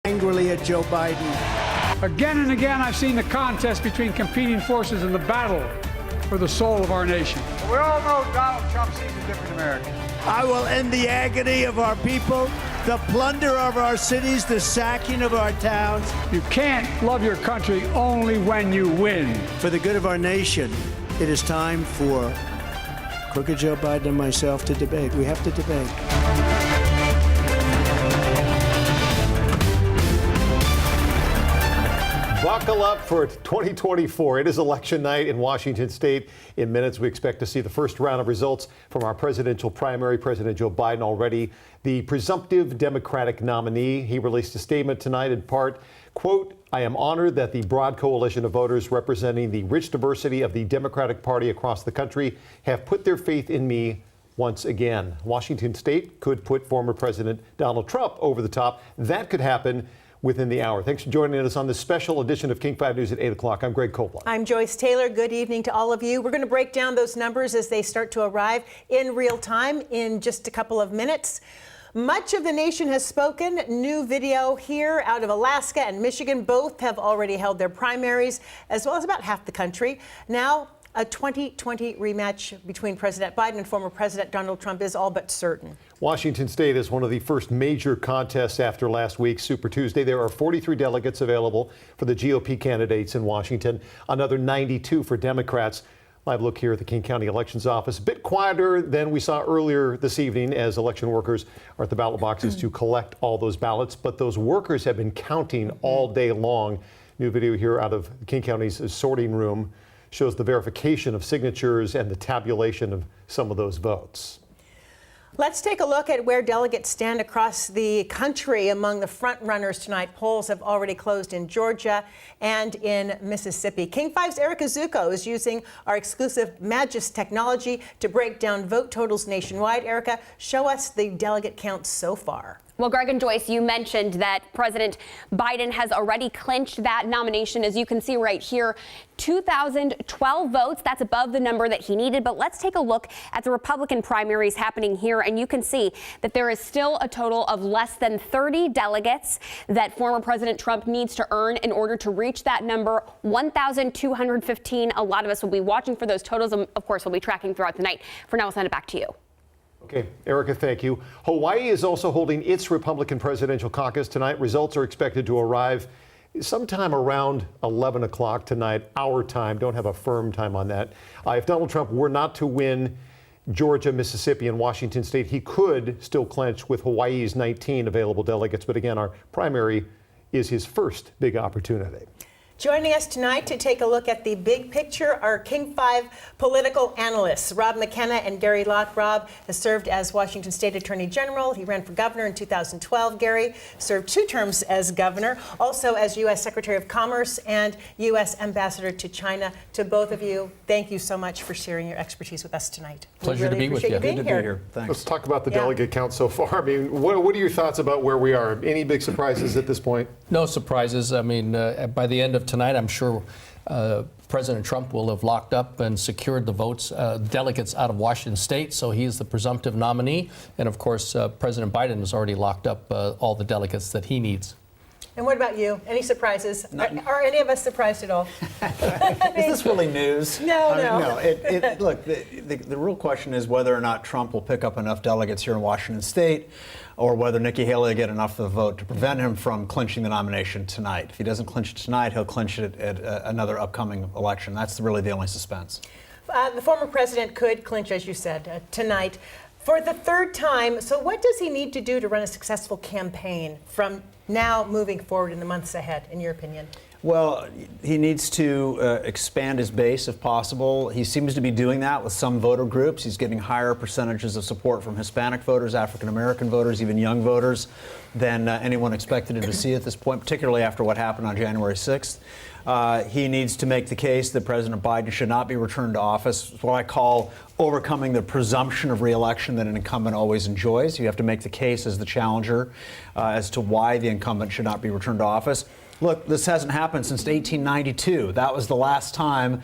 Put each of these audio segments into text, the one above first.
angrily at Joe Biden. Again and again, I've seen the contest between competing forces in the battle for the soul of our nation. We all know Donald Trump sees a different America. I will end the agony of our people, the plunder of our cities, the sacking of our towns. You can't love your country only when you win. For the good of our nation, it is time for crooked Joe Biden and myself to debate. We have to debate. Buckle up for 2024. It is election night in Washington state. In minutes, we expect to see the first round of results from our presidential primary. President Joe Biden already the presumptive Democratic nominee. He released a statement tonight in part, quote, I am honored that the broad coalition of voters representing the rich diversity of the Democratic Party across the country have put their faith in me once again. Washington state could put former President Donald Trump over the top. That could happen within the hour. Thanks for joining us on this special edition of King 5 News at 8 o'clock. I'm Greg Copland. I'm Joyce Taylor. Good evening to all of you. We're going to break down those numbers as they start to arrive in real time in just a couple of minutes. Much of the nation has spoken. New video here out of Alaska and Michigan. Both have already held their primaries, as well as about half the country. Now, a 2020 rematch between President Biden and former President Donald Trump is all but certain. Washington state is one of the first major contests after last week's Super Tuesday. There are 43 delegates available for the GOP candidates in Washington, another 92 for Democrats. Live look here at the King County Elections Office. A bit quieter than we saw earlier this evening as election workers are at the ballot boxes to collect all those ballots. But those workers have been counting all day long. New video here out of King County's sorting room shows the verification of signatures and the tabulation of some of those votes. Let's take a look at where delegates stand across the country among the front runners tonight. Polls have already closed in Georgia and in Mississippi. King 5's Erica Zucco is using our exclusive Magis technology to break down vote totals nationwide. Erica, show us the delegate count so far. Well, Greg and Joyce, you mentioned that President Biden has already clinched that nomination. As you can see right here, 2,012 votes. That's above the number that he needed. But let's take a look at the Republican primaries happening here. And you can see that there is still a total of less than 30 delegates that former President Trump needs to earn in order to reach that number, 1,215. A lot of us will be watching for those totals. And of course, we'll be tracking throughout the night. For now, I'll send it back to you. Okay, Erica, thank you. Hawaii is also holding its Republican presidential caucus tonight. Results are expected to arrive sometime around 11 o'clock tonight, our time. Don't have a firm time on that. If Donald Trump were not to win Georgia, Mississippi, and Washington state, he could still clinch with Hawaii's 19 available delegates. But again, our primary is his first big opportunity. Joining us tonight to take a look at the big picture are King 5 political analysts, Rob McKenna and Gary Locke. Rob has served as Washington State Attorney General. He ran for governor in 2012. Gary served 2 terms as governor, also as U.S. Secretary of Commerce and U.S. Ambassador to China. To both of you, thank you so much for sharing your expertise with us tonight. Pleasure to be with you. Good to be here. Thanks. Let's talk about the delegate count so far. I mean, what are your thoughts about where we are? Any big surprises at this point? No surprises. I mean, by the end of tonight, I'm sure President Trump will have locked up and secured the votes, delegates out of Washington state, so he is the presumptive nominee. And of course, President Biden has already locked up all the delegates that he needs. And what about you? Any surprises? Are any of us surprised at all? Is this really news? No. No. Look, the real question is whether or not Trump will pick up enough delegates here in Washington state, or whether Nikki Haley will get enough of the vote to prevent him from clinching the nomination tonight. If he doesn't clinch it tonight, he'll clinch it at another upcoming election. That's really the only suspense. The former president could clinch, as you said, tonight for the 3rd time. So what does he need to do to run a successful campaign from now moving forward in the months ahead, in your opinion? Well, he needs to expand his base if possible. He seems to be doing that with some voter groups. He's getting higher percentages of support from Hispanic voters, African-American voters, even young voters than anyone expected him to see at this point, particularly after what happened on January 6th. He needs to make the case that President Biden should not be returned to office. It's what I call overcoming the presumption of re-election that an incumbent always enjoys. You have to make the case as the challenger as to why the incumbent should not be returned to office. Look, this hasn't happened since 1892. That was the last time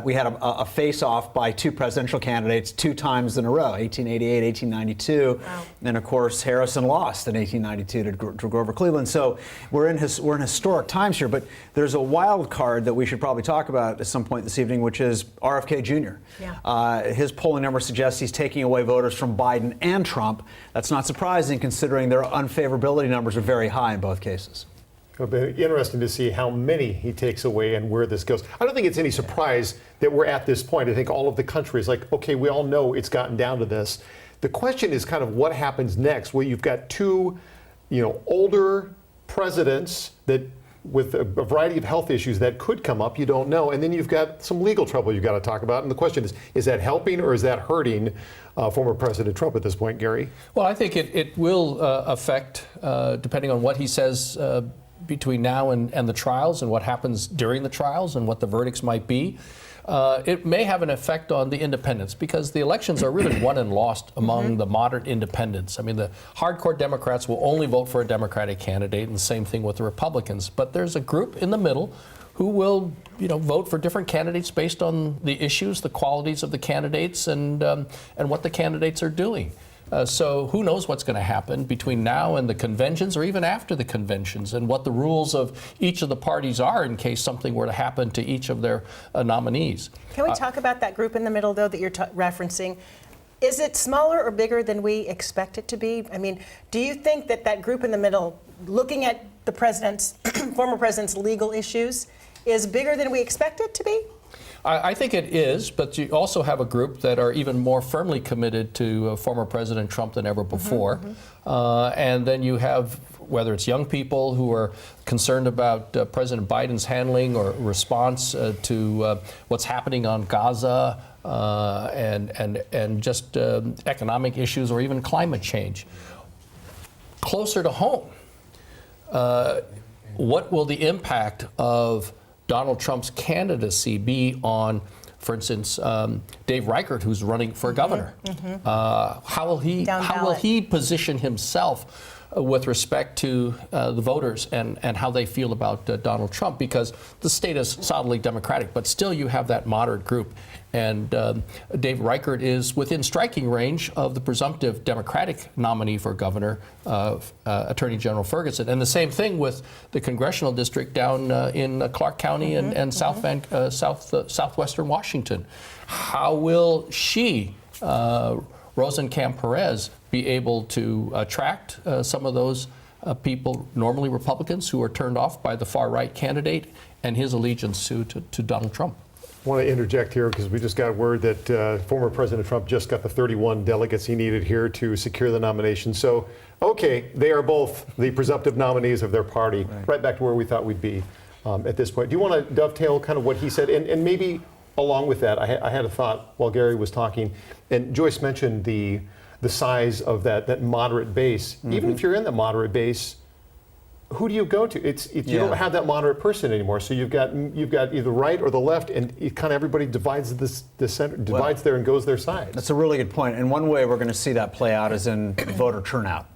we had a face-off by two presidential candidates 2 times in a row, 1888, 1892. Wow. And, of course, Harrison lost in 1892 to Grover Cleveland. So we're in historic times here. But there's a wild card that we should probably talk about at some point this evening, which is RFK Jr. Yeah. His polling number suggests he's taking away voters from Biden and Trump. That's not surprising, considering their unfavorability numbers are very high in both cases. It'll be interesting to see how many he takes away and where this goes. I don't think it's any surprise that we're at this point. I think all of the country is like, okay, we all know it's gotten down to this. The question is kind of what happens next. Well, you've got two, older presidents that with a variety of health issues that could come up, you don't know. And then you've got some legal trouble you've got to talk about. And the question is that helping or is that hurting former President Trump at this point, Gary? Well, I think it will affect, depending on what he says, between now and the trials and what happens during the trials and what the verdicts might be. It may have an effect on the independents because the elections are really won and lost among the moderate independents. I mean, the hardcore Democrats will only vote for a Democratic candidate, and the same thing with the Republicans. But there's a group in the middle who will, vote for different candidates based on the issues, the qualities of the candidates, and what the candidates are doing. So who knows what's going to happen between now and the conventions or even after the conventions and what the rules of each of the parties are in case something were to happen to each of their nominees. Can we talk about that group in the middle, though, that you're referencing? Is it smaller or bigger than we expect it to be? I mean, do you think that group in the middle, looking at the president's, former president's legal issues, is bigger than we expect it to be? I think it is, but you also have a group that are even more firmly committed to former President Trump than ever before. And then you have, whether it's young people who are concerned about President Biden's handling or response to what's happening on Gaza and just economic issues or even climate change. Closer to home, what will the impact of Donald Trump's candidacy be on, for instance, Dave Reichert, who's running for governor? How will he position himself with respect to the voters and how they feel about Donald Trump? Because the state is solidly Democratic, but still you have that moderate group. And Dave Reichert is within striking range of the presumptive Democratic nominee for governor, Attorney General Ferguson. And the same thing with the congressional district down in Clark County and southwestern Washington. How will she, Rosencamp Perez, be able to attract some of those people, normally Republicans, who are turned off by the far-right candidate and his allegiance to Donald Trump? I want to interject here because we just got word that former President Trump just got the 31 delegates he needed here to secure the nomination. So, okay, they are both the presumptive nominees of their party, right back to where we thought we'd be at this point. Do you want to dovetail kind of what he said? And maybe along with that, I had a thought while Gary was talking, and Joyce mentioned the size of that moderate base. Even if you're in the moderate base, who do you go to? You don't have that moderate person anymore. So you've got either right or the left, and kind of everybody divides the center, divides there and goes their side. That's a really good point. And one way we're going to see that play out is in voter turnout.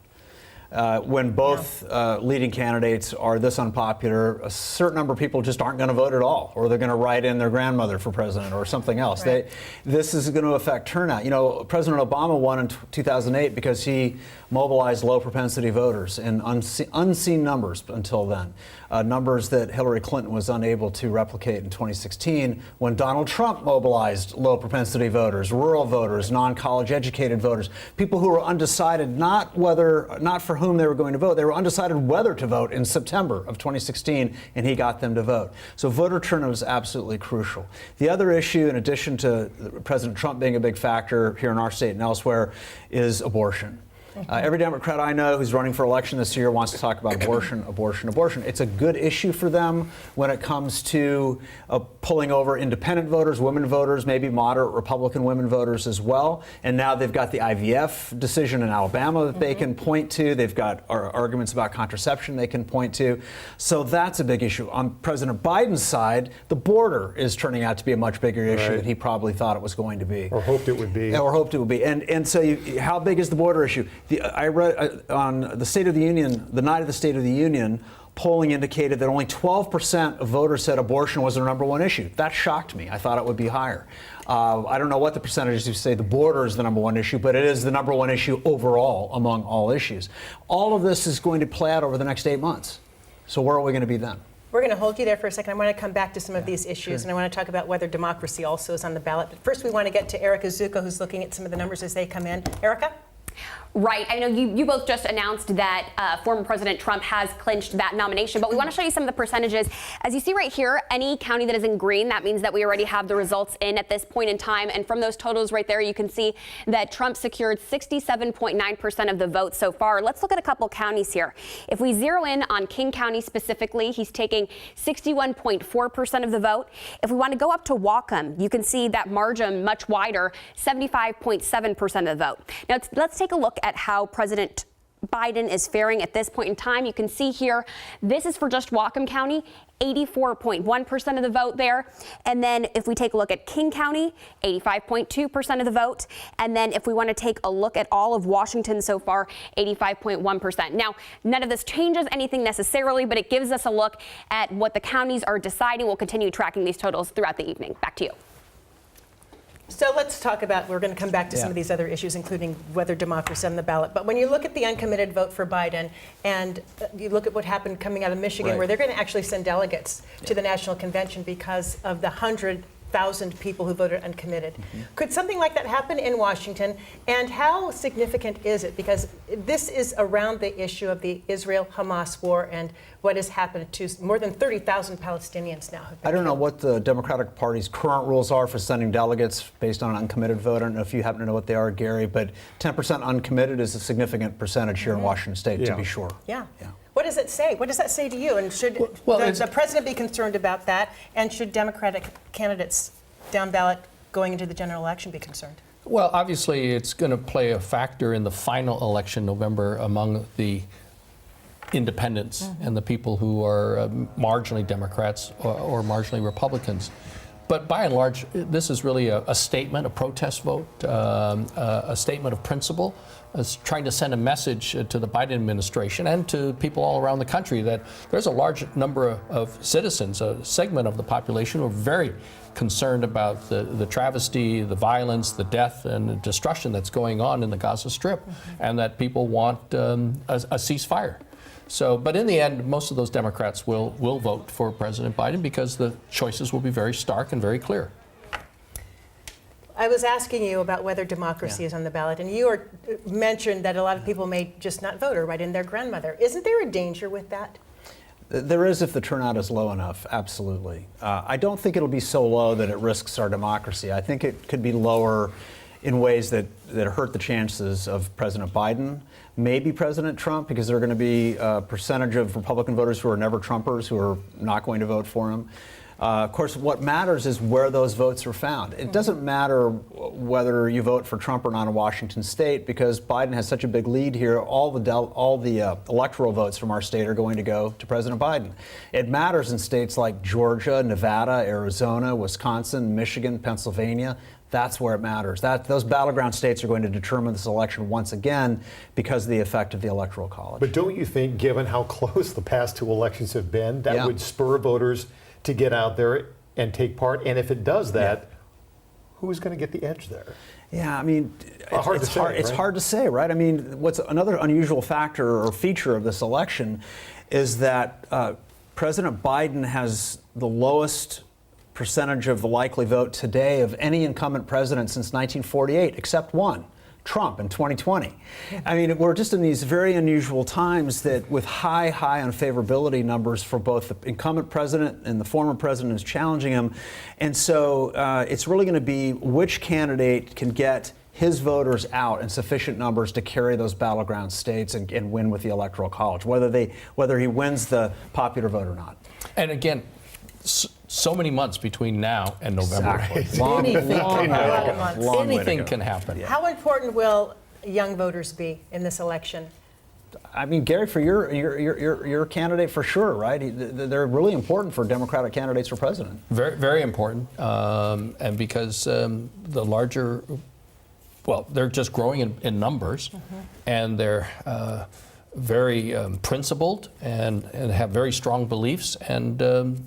When both leading candidates are this unpopular, a certain number of people just aren't going to vote at all, or they're going to write in their grandmother for president or something else. Right. This is going to affect turnout. President Obama won in 2008 because he mobilized low-propensity voters in unseen numbers until then, numbers that Hillary Clinton was unable to replicate in 2016 when Donald Trump mobilized low-propensity voters, rural voters, non-college educated voters, people who were undecided not for whom they were going to vote. They were undecided whether to vote in September of 2016, and he got them to vote. So voter turnout is absolutely crucial. The other issue, in addition to President Trump being a big factor here in our state and elsewhere, is abortion. Every Democrat I know who's running for election this year wants to talk about abortion, abortion, abortion. It's a good issue for them when it comes to pulling over independent voters, women voters, maybe moderate Republican women voters as well. And now they've got the IVF decision in Alabama that they can point to. They've got arguments about contraception they can point to. So that's a big issue. On President Biden's side, the border is turning out to be a much bigger issue than he probably thought it was going to be. Or hoped it would be. Or hoped it would be. And so how big is the border issue? I read on the State of the Union, the night of the State of the Union, polling indicated that only 12% of voters said abortion was their number one issue. That shocked me. I thought it would be higher. I don't know what the percentages who say the border is the number one issue, but it is the number one issue overall among all issues. All of this is going to play out over the next 8 months. So where are we going to be then? We're going to hold you there for a second. I want to come back to some of these issues, and I want to talk about whether democracy also is on the ballot. But first, we want to get to Erica Zucco, who's looking at some of the numbers as they come in. Erica? Right. I know you both just announced that former President Trump has clinched that nomination, but we want to show you some of the percentages. As you see right here, any county that is in green, that means that we already have the results in at this point in time. And from those totals right there, you can see that Trump secured 67.9% of the vote so far. Let's look at a couple counties here. If we zero in on King County specifically, he's taking 61.4% of the vote. If we want to go up to Whatcom, you can see that margin much wider, 75.7% of the vote. Now let's take a look at how President Biden is faring at this point in time. You can see here, this is for just Whatcom County, 84.1% of the vote there. And then if we take a look at King County, 85.2% of the vote. And then if we want to take a look at all of Washington so far, 85.1%. Now, none of this changes anything necessarily, but it gives us a look at what the counties are deciding. We'll continue tracking these totals throughout the evening. Back to you. So let's talk about, we're going to come back to some of these other issues, including whether democracy on the ballot. But when you look at the uncommitted vote for Biden, and you look at what happened coming out of Michigan, where they're going to actually send delegates to the National Convention because of the 100,000 people who voted uncommitted. Could something like that happen in Washington? And how significant is it? Because this is around the issue of the Israel-Hamas war and what has happened to more than 30,000 Palestinians now. I don't know what the Democratic Party's current rules are for sending delegates based on an uncommitted vote. I don't know if you happen to know what they are, Gary, but 10% uncommitted is a significant percentage here in Washington State, to be sure. Yeah. What does it say? What does that say to you? And should the president be concerned about that? And should Democratic candidates down ballot going into the general election be concerned? Well, obviously, it's going to play a factor in the final election November among the independents and the people who are marginally Democrats or marginally Republicans. But by and large, this is really a statement, a protest vote, a statement of principle, trying to send a message to the Biden administration and to people all around the country that there's a large number of citizens, a segment of the population who are very concerned about the travesty, the violence, the death, and the destruction that's going on in the Gaza Strip, and that people want a ceasefire. So, but in the end, most of those Democrats will vote for President Biden because the choices will be very stark and very clear. I was asking you about whether democracy is on the ballot, and you mentioned that a lot of people may just not vote or write in their grandmother. Isn't there a danger with that? There is if the turnout is low enough, absolutely. I don't think it'll be so low that it risks our democracy. I think it could be lower in ways that hurt the chances of President Biden, maybe President Trump, because there are going to be a percentage of Republican voters who are never Trumpers who are not going to vote for him. Of course, what matters is where those votes are found. It doesn't matter whether you vote for Trump or not in Washington State, because Biden has such a big lead here. All the electoral votes from our state are going to go to President Biden. It matters in states like Georgia, Nevada, Arizona, Wisconsin, Michigan, Pennsylvania. That's where it matters. Those battleground states are going to determine this election once again because of the effect of the Electoral College. But don't you think, given how close the past two elections have been, that would spur voters to get out there and take part? And if it does that, who's going to get the edge there? Yeah, I mean, it's hard to say, right? I mean, what's another unusual factor or feature of this election is that President Biden has the lowest percentage of the likely vote today of any incumbent president since 1948, except one, Trump in 2020. I mean, we're just in these very unusual times that with high unfavorability numbers for both the incumbent president and the former president who's challenging him. And so it's really going to be which candidate can get his voters out in sufficient numbers to carry those battleground states and win with the Electoral College, whether he wins the popular vote or not. And again, so many months between now and November. Exactly. Long way to go. Anything can happen. How important will young voters be in this election? I mean, Gary, for your candidate for sure, right? They're really important for Democratic candidates for president. Very, very important, and because the larger, well, they're just growing in numbers, and they're very principled and have very strong beliefs. And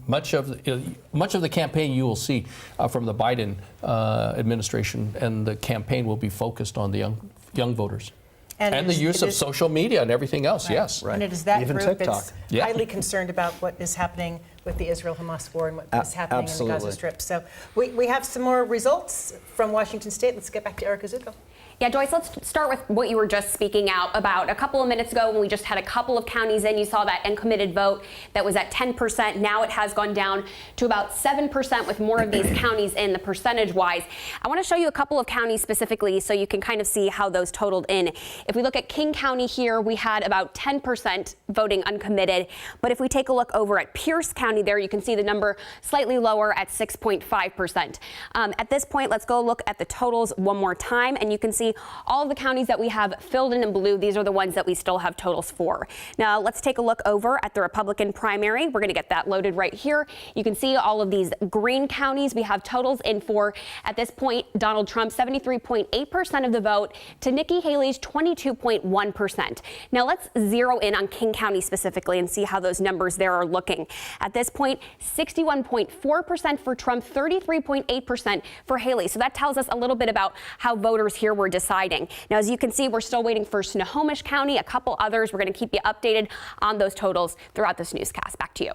much of the campaign you will see from the Biden administration, and the campaign will be focused on the young voters. And the use of social media and everything else, right. yes. Right. And it is that Even group TikTok. that's highly concerned about what is happening with the Israel-Hamas war and what is happening in the Gaza Strip. So we have some more results from Washington State. Let's get back to Erica Zuko. Yeah, Joyce, let's start with what you were just speaking out about. A couple of minutes ago, when we just had a couple of counties in, you saw that uncommitted vote that was at 10%. Now it has gone down to about 7% with more of these counties in the percentage-wise. I want to show you a couple of counties specifically so you can kind of see how those totaled in. If we look at King County here, we had about 10% voting uncommitted. But if we take a look over at Pierce County there, you can see the number slightly lower at 6.5%. At this point, let's go look at the totals one more time, and you can see all of the counties that we have filled in blue. These are the ones that we still have totals for. Now let's take a look over at the Republican primary. We're going to get that loaded right here. You can see all of these green counties we have totals in for. At this point, Donald Trump 73.8% of the vote to Nikki Haley's 22.1%. Now let's zero in on King County specifically and see how those numbers there are looking. At this point, 61.4% for Trump, 33.8% for Haley. So that tells us a little bit about how voters here were deciding. Now, as you can see, we're still waiting for Snohomish County, a couple others. We're going to keep you updated on those totals throughout this newscast. Back to you.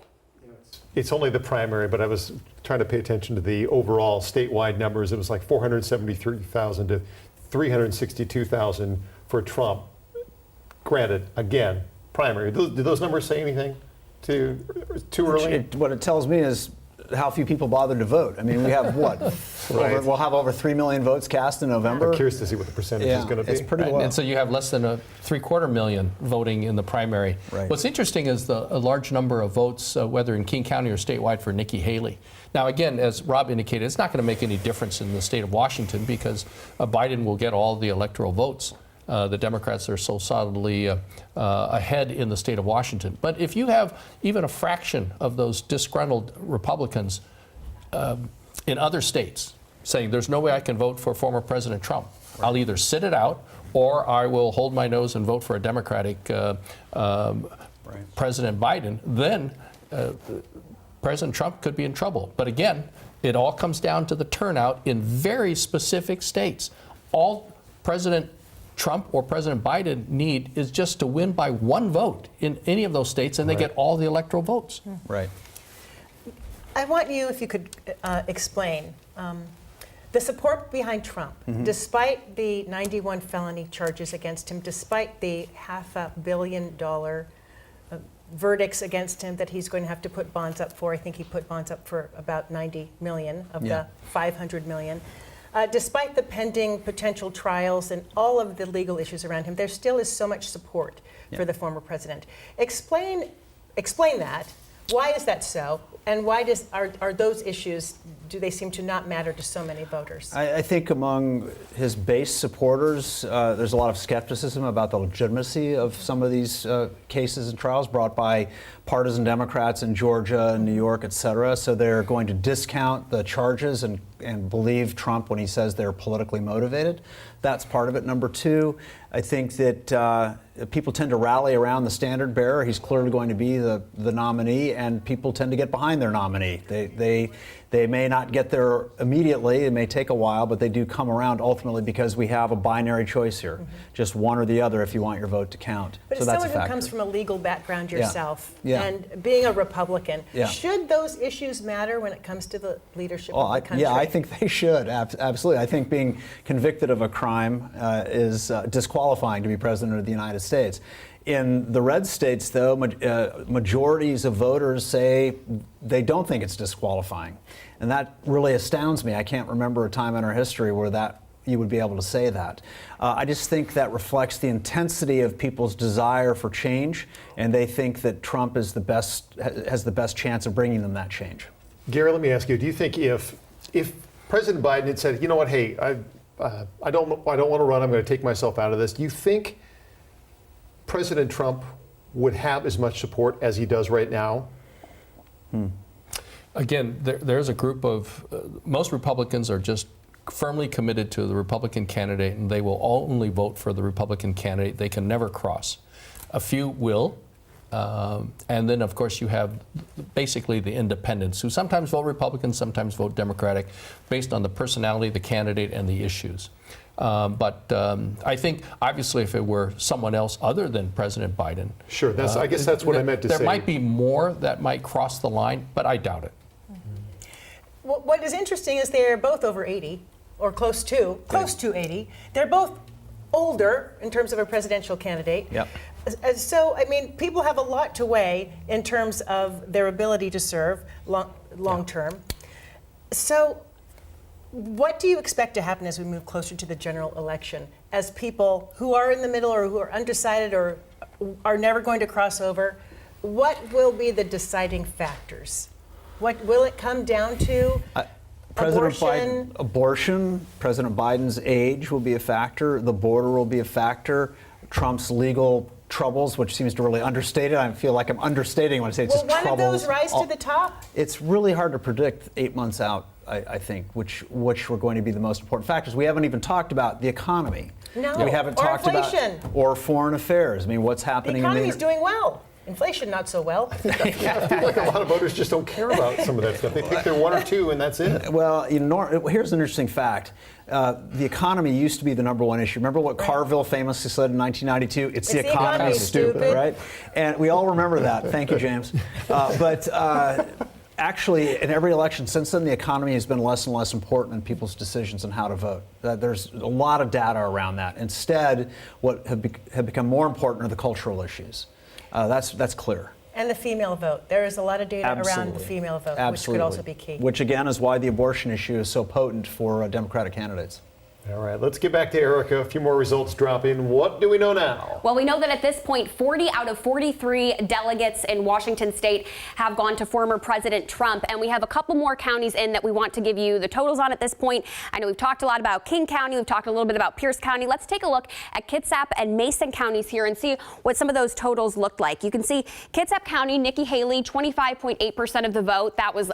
It's only the primary, but I was trying to pay attention to the overall statewide numbers. It was like 473,000 to 362,000 for Trump. Granted, again, primary. Do those numbers say anything? Too early? What it tells me is how few people bothered to vote. I mean, we have what? Right. We'll have over 3 million votes cast in November. I'm curious to see what the percentage is going to be. It's pretty low. And so you have less than a 750,000 voting in the primary. Right. What's interesting is a large number of votes, whether in King County or statewide, for Nikki Haley. Now, again, as Rob indicated, it's not going to make any difference in the state of Washington because Biden will get all the electoral votes. The Democrats are so solidly ahead in the state of Washington. But if you have even a fraction of those disgruntled Republicans in other states saying there's no way I can vote for former President Trump, right, I'll either sit it out or I will hold my nose and vote for a Democratic President Biden, then President Trump could be in trouble. But again, it all comes down to the turnout in very specific states. All President Trump or President Biden need is just to win by one vote in any of those states, and they get all the electoral votes. Right. I want you, if you could explain the support behind Trump, despite the 91 felony charges against him, despite the $500 million verdicts against him that he's going to have to put bonds up for. I think he put bonds up for about 90 million of the 500 million. Despite the pending potential trials and all of the legal issues around him, there still is so much support for the former president. Explain that. Why is that so? And why are those issues, do they seem to not matter to so many voters? I think among his base supporters, there's a lot of skepticism about the legitimacy of some of these cases and trials brought by partisan Democrats in Georgia and New York, et cetera. So they're going to discount the charges and believe Trump when he says they're politically motivated. That's part of it. Number two, I think that people tend to rally around the standard bearer. He's clearly going to be the nominee, and people tend to get behind their nominee. They may not get there immediately. It may take a while, but they do come around ultimately because we have a binary choice here. Just one or the other if you want your vote to count. But so as that's someone a factor. who comes from a legal background yourself, Yeah. and being a Republican, Yeah. should those issues matter when it comes to the leadership of the country? Yeah, I think they should, absolutely. I think being convicted of a crime is disqualifying to be president of the United States. In the red states, though, majorities of voters say they don't think it's disqualifying. And that really astounds me. I can't remember a time in our history where that you would be able to say that. I just think that reflects the intensity of people's desire for change, and they think that Trump is has the best chance of bringing them that change. Gary, let me ask you: do you think if President Biden had said, you know what, hey, I don't want to run, I'm going to take myself out of this, do you think President Trump would have as much support as he does right now? Again, there's a group of, most Republicans are just firmly committed to the Republican candidate, and they will only vote for the Republican candidate. They can never cross. A few will. And then, of course, you have basically the independents who sometimes vote Republican, sometimes vote Democratic, based on the personality of the candidate and the issues. But I think, obviously, if it were someone else other than President Biden, sure, I guess that's what I meant to say. There might be more that might cross the line, but I doubt it. What is interesting is they're both over 80, or close to 80. They're both older in terms of a presidential candidate. Yep. So, I mean, people have a lot to weigh in terms of their ability to serve long term. So, what do you expect to happen as we move closer to the general election? As people who are in the middle or who are undecided or are never going to cross over, what will be the deciding factors? What will it come down to? Abortion, President Biden's age will be a factor. The border will be a factor. Trump's legal troubles, which seems to really understate it. I feel like I'm understating when I say it's just troubles. Will one of those rise to the top? It's really hard to predict 8 months out, I think, which were going to be the most important factors. We haven't even talked about the economy. No, we haven't or talked inflation. or foreign affairs. I mean, what's happening The economy's doing well. Inflation, not so well. I feel like a lot of voters just don't care about some of that stuff. They think they're one or two, and that's it. Well, here's an interesting fact. The economy used to be the number one issue. Remember what Carville famously said in 1992? It's the economy is stupid, right? And we all remember that. Thank you, James. Actually, in every election since then, the economy has been less and less important in people's decisions on how to vote. There's a lot of data around that. Instead, what have become more important are the cultural issues. That's clear. And the female vote. There is a lot of data around the female vote, which could also be key. Which, again, is why the abortion issue is so potent for Democratic candidates. All right, let's get back to Erica. A few more results dropping. What do we know now? Well, we know that at this point, 40 out of 43 delegates in Washington state have gone to former President Trump. And we have a couple more counties in that we want to give you the totals on at this point. I know we've talked a lot about King County. We've talked a little bit about Pierce County. Let's take a look at Kitsap and Mason counties here and see what some of those totals looked like. You can see Kitsap County, Nikki Haley, 25.8% of the vote. That was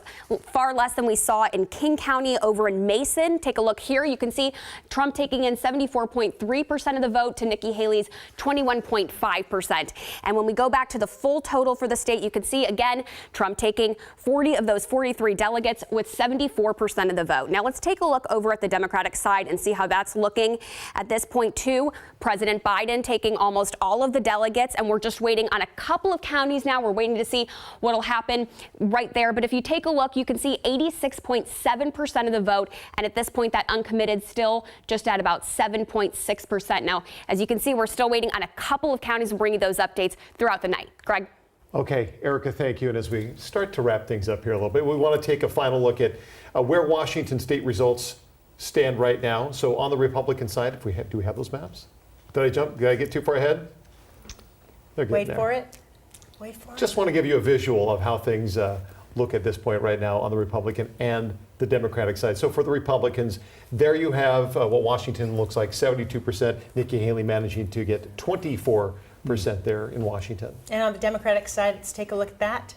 far less than we saw in King County. Over in Mason, take a look here. You can see Trump taking in 74.3% of the vote to Nikki Haley's 21.5%. And when we go back to the full total for the state, you can see again Trump taking 40 of those 43 delegates with 74% of the vote. Now let's take a look over at the Democratic side and see how that's looking at this point too. President Biden taking almost all of the delegates, and we're just waiting on a couple of counties now. We're waiting to see what'll happen right there. But if you take a look, you can see 86.7% of the vote, and at this point that uncommitted still just at about 7.6%. Now, as you can see, we're still waiting on a couple of counties and bringing those updates throughout the night. Greg? Okay, Erica, thank you. And as we start to wrap things up here a little bit, we want to take a final look at where Washington state results stand right now. So on the Republican side, do we have those maps? Did I jump? Did I get too far ahead? They're good Wait there. for it. Wait for it. Just want to give you a visual of how things look at this point right now on the Republican and the Democratic side. So for the Republicans, there you have what Washington looks like, 72%. Nikki Haley managing to get 24% there in Washington. And on the Democratic side, let's take a look at that.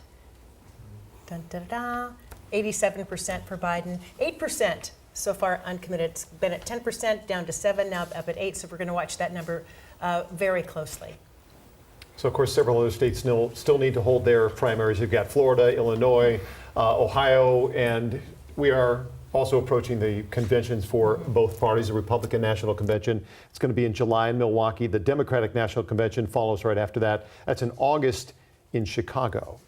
Dun, da, da, da. 87% for Biden, 8% so far uncommitted. It's been at 10%, down to 7%, now up at 8%. So we're going to watch that number very closely. So, of course, several other states still need to hold their primaries. You've got Florida, Illinois, Ohio, and we are also approaching the conventions for both parties. The Republican National Convention, it's going to be in July in Milwaukee. The Democratic National Convention follows right after that. That's in August in Chicago.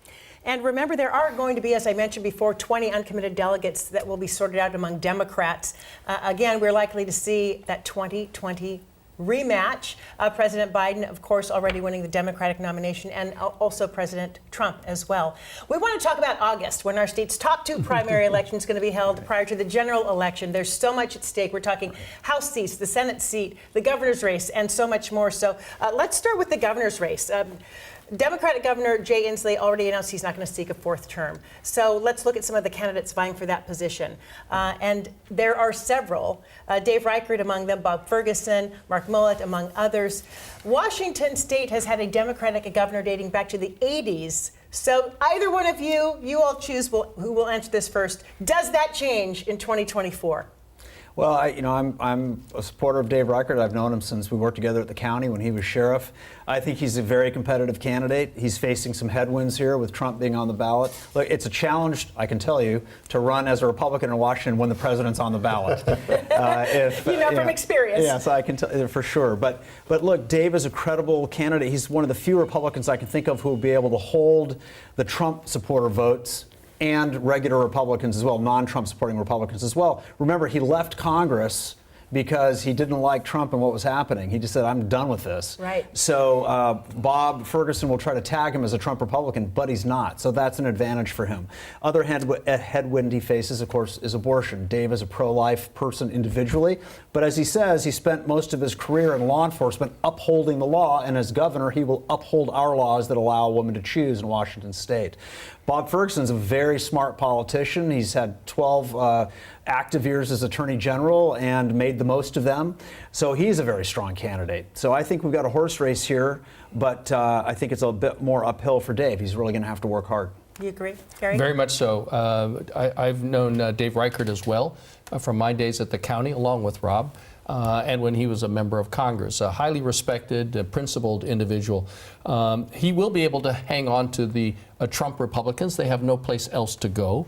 And remember, there are going to be, as I mentioned before, 20 uncommitted delegates that will be sorted out among Democrats. Again, we're likely to see that 20-20 rematch. President Biden, of course, already winning the Democratic nomination, and also President Trump as well. We want to talk about August, when our state's top 2 primary elections going to be held prior to the general election. There's so much at stake. We're talking House seats, the Senate seat, the governor's race, and so much more. So let's start with the governor's race. Democratic Governor Jay Inslee already announced he's not going to seek a 4th term. So let's look at some of the candidates vying for that position. And there are several. Dave Reichert among them, Bob Ferguson, Mark Millett among others. Washington State has had a Democratic governor dating back to the 80s. So either one of you all choose who will answer this first. Does that change in 2024? Well, I'm a supporter of Dave Reichert. I've known him since we worked together at the county when he was sheriff. I think he's a very competitive candidate. He's facing some headwinds here with Trump being on the ballot. Look, it's a challenge, I can tell you, to run as a Republican in Washington when the president's on the ballot. From experience. Yes, I can tell you for sure. But look, Dave is a credible candidate. He's one of the few Republicans I can think of who will be able to hold the Trump supporter votes and regular Republicans as well, non-Trump supporting Republicans as well. Remember, he left Congress because he didn't like Trump and what was happening. He just said, I'm done with this. Right. So Bob Ferguson will try to tag him as a Trump Republican, but he's not. So that's an advantage for him. Other headwind he faces, of course, is abortion. Dave is a pro-life person individually, but as he says, he spent most of his career in law enforcement upholding the law, and as governor, he will uphold our laws that allow a woman to choose in Washington state. Bob Ferguson's a very smart politician. He's had 12 active years as Attorney General and made the most of them. So he's a very strong candidate. So I think we've got a horse race here, but I think it's a bit more uphill for Dave. He's really going to have to work hard. You agree, Gary? Very much so. I've known Dave Reichert as well from my days at the county, along with Rob. And when he was a member of Congress, a highly respected, principled individual. He will be able to hang on to the Trump Republicans. They have no place else to go.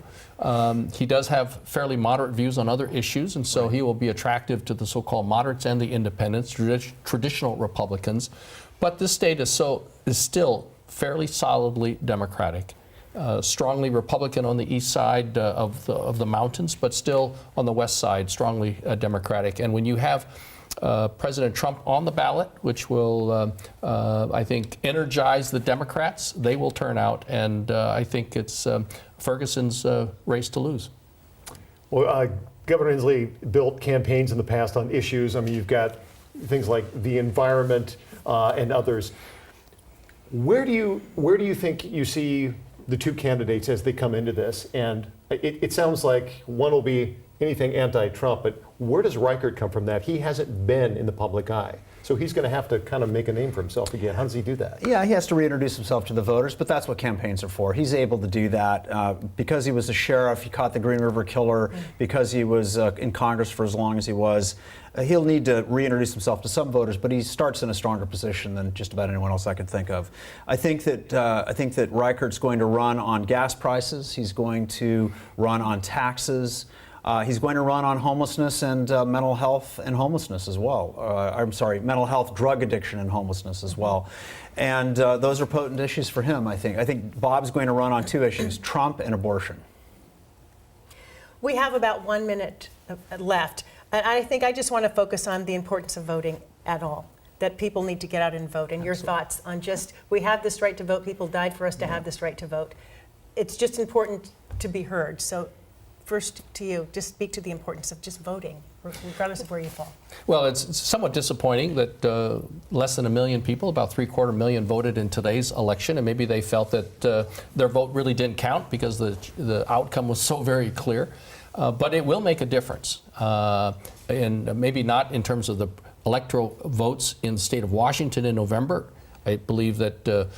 He does have fairly moderate views on other issues, and so he will be attractive to the so-called moderates and the independents, traditional Republicans. But this state is still fairly solidly Democratic. Strongly Republican on the east side of the mountains, but still on the west side, strongly Democratic. And when you have President Trump on the ballot, which will, I think, energize the Democrats, they will turn out. And I think it's Ferguson's race to lose. Well, Governor Inslee built campaigns in the past on issues. I mean, you've got things like the environment and others. Where do you think you see the 2 candidates as they come into this? And it sounds like one will be anything anti-Trump, but where does Reichert come from that? He hasn't been in the public eye. So he's going to have to kind of make a name for himself again. How does he do that? Yeah, he has to reintroduce himself to the voters, but that's what campaigns are for. He's able to do that because he was a sheriff, he caught the Green River Killer, because he was in Congress for as long as he was. He'll need to reintroduce himself to some voters, but he starts in a stronger position than just about anyone else I could think of. I think that Reichert's going to run on gas prices. He's going to run on taxes. He's going to run on homelessness and mental health and homelessness as well. Mental health, drug addiction, and homelessness as well. And those are potent issues for him, I think. I think Bob's going to run on 2 issues, Trump and abortion. We have about 1 minute left. And I think I just want to focus on the importance of voting at all, that people need to get out and vote. And your thoughts on just, we have this right to vote, people died for us to have this right to vote. It's just important to be heard. So first to you, just speak to the importance of just voting, regardless of where you fall. Well, it's somewhat disappointing that less than 1 million people, about 750,000, voted in today's election, and maybe they felt that their vote really didn't count because the outcome was so very clear. But it will make a difference, and maybe not in terms of the electoral votes in the state of Washington in November. I believe that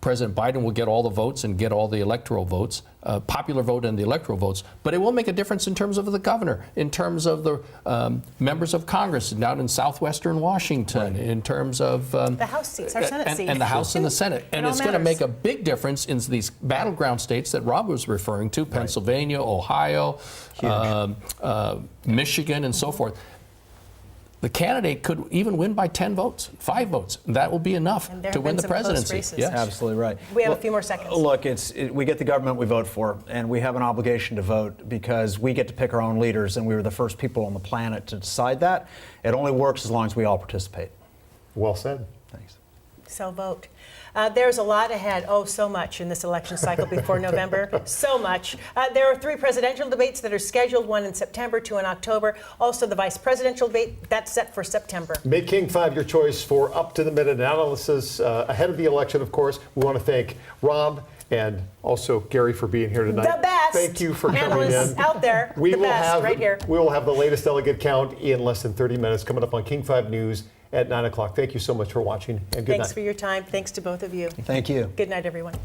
President Biden will get all the votes and get all the electoral votes, popular vote and the electoral votes. But it will make a difference in terms of the governor, in terms of the members of Congress down in southwestern Washington, in terms of the House seats, our Senate seats. And the House and the Senate. And it's going to make a big difference in these battleground states that Rob was referring to, Pennsylvania, Ohio, Michigan, and so forth. the candidate could even win by 10 votes, 5 votes. That will be enough And there to have win been the some close presidency. races. Yes. Absolutely right. We have a few more seconds. Look, we get the government we vote for, and we have an obligation to vote because we get to pick our own leaders, and we were the first people on the planet to decide that. It only works as long as we all participate. Well said. Thanks. So vote. There's a lot ahead. Oh, so much in this election cycle before November. So much. There are 3 presidential debates that are scheduled, one in September, 2 in October. Also, the vice presidential debate, that's set for September. Make King 5 your choice for up-to-the-minute analysis ahead of the election, of course. We want to thank Rob and also Gary for being here tonight. The best. Thank you for coming analysts in. out there. We the will best, have right here. We will have the latest delegate count in less than 30 minutes coming up on King 5 News at 9 o'clock. Thank you so much for watching, and good night. Thanks for your time. Thanks to both of you. Thank you. Good night, everyone.